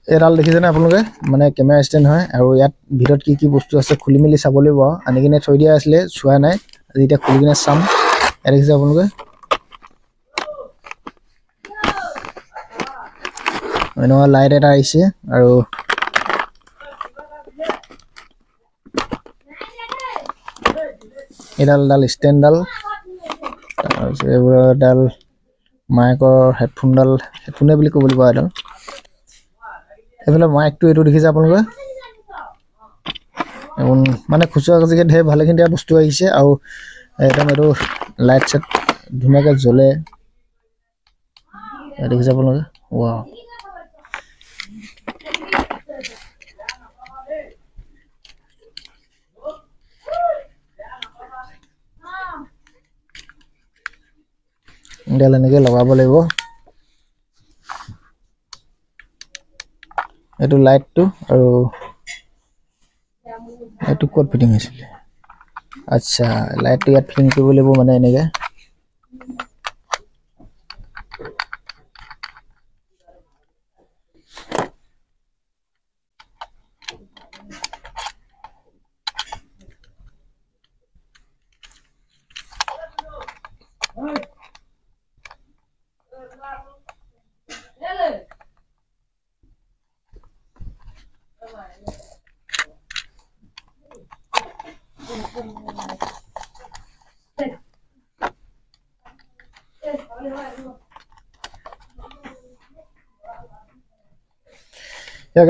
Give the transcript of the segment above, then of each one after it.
এডাল দেখিছেনে আপোনালোকে মানে কেমেৰা ষ্টেণ্ড হয় আৰু ইয়াত ভিতৰত কি বস্তু আছে খুলি মেলি চাব লাগিব আনি কিনে থৈ দিয়া আছিলে চোৱা নাই আজি এতিয়া খুলি কিনে চাম ইয়াত দেখিছে আপোনালোকে এনেকুৱা লাইট এটা আহিছে আৰু এডাল ষ্টেণ্ডডাল তাৰপিছত এইবোৰডাল মাইকৰ হেডফোনে বুলি ক'ব লাগিব এডাল এইফালে মাইকটো এইটো দেখিছে আপোনালোকে মানে খুচুৰা খুচুৰিকে ঢেৰ ভালেখিনি দিয়া বস্তু আহিছে আৰু একদম এইটো লাইট চেট ধুনীয়াকৈ জ্বলে দেখিছে আপোনালোকে ৱাও এডাল এনেকৈ লগাব লাগিব এইটো লাইটটো আৰু এইটো ক'ত ফিটিং হৈছিলে আচ্ছা লাইটটো ইয়াত ফিটিং কৰিব লাগিব মানে এনেকৈ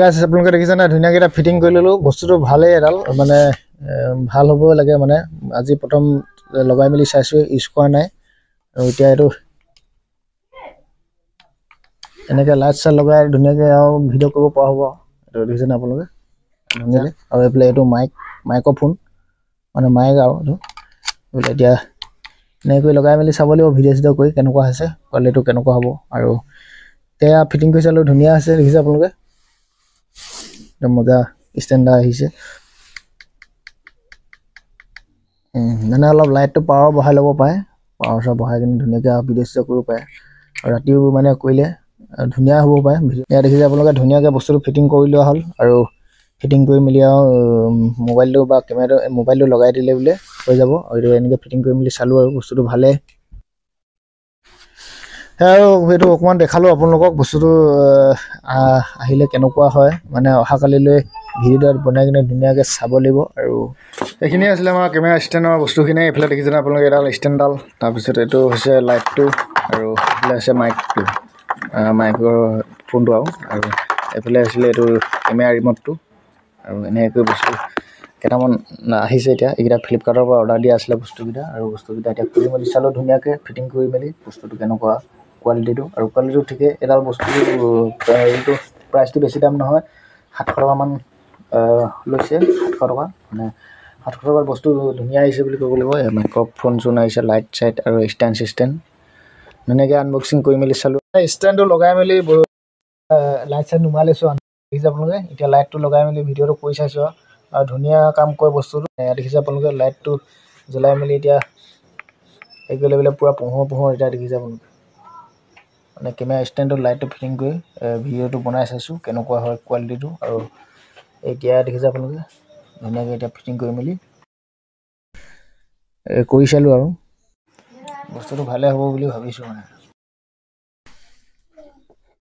গাইছ আপোনালোকে দেখিছে না ধুনীয়াকৈ এটা ফিটিং কৰি ল'লোঁ বস্তুটো ভালেই এডাল মানে ভাল হ'ব লাগে মানে আজি প্ৰথম লগাই মেলি চাইছোঁ ইউজ কৰা নাই আৰু এতিয়া এইটো এনেকৈ লাইট চাইট লগাই ধুনীয়াকৈ আৰু ভিডিঅ' কৰিব পৰা হ'ব এইটো দেখিছে না আপোনালোকে ধুনীয়াকৈ আৰু এইফালে এইটো মাইক্ৰফোন মানে মাইক আৰু এইটো বোলে এতিয়া এনেকৈ লগাই মেলি চাব লাগিব ভিডিঅ' চিডিঅ' কৰি কেনেকুৱা হৈছে কোৱালিটিটো কেনেকুৱা হ'ব আৰু এতিয়া ফিটিং কৰি চালোঁ ধুনীয়া আছে দেখিছে আপোনালোকে একদম মজা ষ্টেণ্ডাৰ আহিছে মানে অলপ লাইটটো পাৱাৰ বঢ়াই ল'ব পাৰে পাৱাৰ চাৰ বঢ়াই কিনে ধুনীয়াকৈ ভিডিঅ' চিডিঅ' কৰিব পাৰে আৰু ৰাতিও মানে কৰিলে ধুনীয়া হ'ব পাৰে ইয়াত দেখিছে আপোনালোকে ধুনীয়াকৈ বস্তুটো ফিটিং কৰি লোৱা হ'ল আৰু ফিটিং কৰি মেলি আৰু মোবাইলটো বা মোবাইলটো লগাই দিলে বোলে হৈ যাব আৰু এনেকৈ ফিটিং কৰি মেলি চালোঁ আৰু বস্তুটো ভালে আৰু সেইটো অকণমান দেখালোঁ আপোনালোকক বস্তুটো আহিলে কেনেকুৱা হয় মানে অহাকালিলৈ ভিডিঅ'ত বনাই কিনে ধুনীয়াকৈ চাব লাগিব আৰু এইখিনিয়ে আছিলে আমাৰ কেমেৰা ষ্টেণ্ডৰ বস্তুখিনি এইফালে দেখিছেনে আপোনালোকে এডাল ষ্টেণ্ডডাল তাৰপিছত এইটো হৈছে লাইটটো আৰু এইফালে হৈছে মাইকৰ ফোনটো আৰু এইফালে আছিলে এইটো কেমেৰা ৰিম'টটো আৰু এনেকৈ বস্তু কেইটামান আহিছে এতিয়া এইকেইটা ফ্লিপকাৰ্টৰ পৰা অৰ্ডাৰ দিয়া আছিলে বস্তুকেইটা আৰু বস্তুকেইটা এতিয়া খুলি মেলি চালোঁ ধুনীয়াকৈ ফিটিং কৰি মেলি বস্তুটো কেনেকুৱা কোৱালিটিটো আৰু কোৱালিটিটো ঠিকেই এডাল বস্তু এইটো প্ৰাইচটো বেছি দাম নহয় 700 টকামান লৈছে 700 টকা মানে 700 টকাৰ বস্তু ধুনীয়া আহিছে বুলি ক'ব লাগিব মাইক্ৰফোন চোন আহিছে লাইট চাইট আৰু ষ্টেণ্ড চিষ্টেণ্ড ধুনীয়াকৈ আনবক্সিং কৰি মেলি চালোঁ ষ্টেণ্ডটো লগাই মেলি লাইট চাইট নুমাই লৈছোঁ দেখিছে আপোনালোকে এতিয়া লাইটটো লগাই মেলি ভিডিঅ'টো কৰি চাইছোঁ আৰু ধুনীয়া কাম কৰে বস্তুটো দেখিছে আপোনালোকে লাইটটো জ্বলাই মেলি এতিয়া এই কৰি লৈ পূৰা পোহৰ এতিয়া দেখিছে আপোনালোকে মানে কেমেৰা ষ্টেণ্ডত লাইটটো ফিটিং কৰি ভিডিঅ'টো বনাই চাইছোঁ কেনেকুৱা হয় কোৱালিটিটো আৰু এতিয়া দেখিছে আপোনালোকে ধুনীয়াকৈ এতিয়া ফিটিং কৰি মেলি কৰি চালোঁ আৰু বস্তুটো ভালে হ'ব বুলি ভাবিছোঁ মানে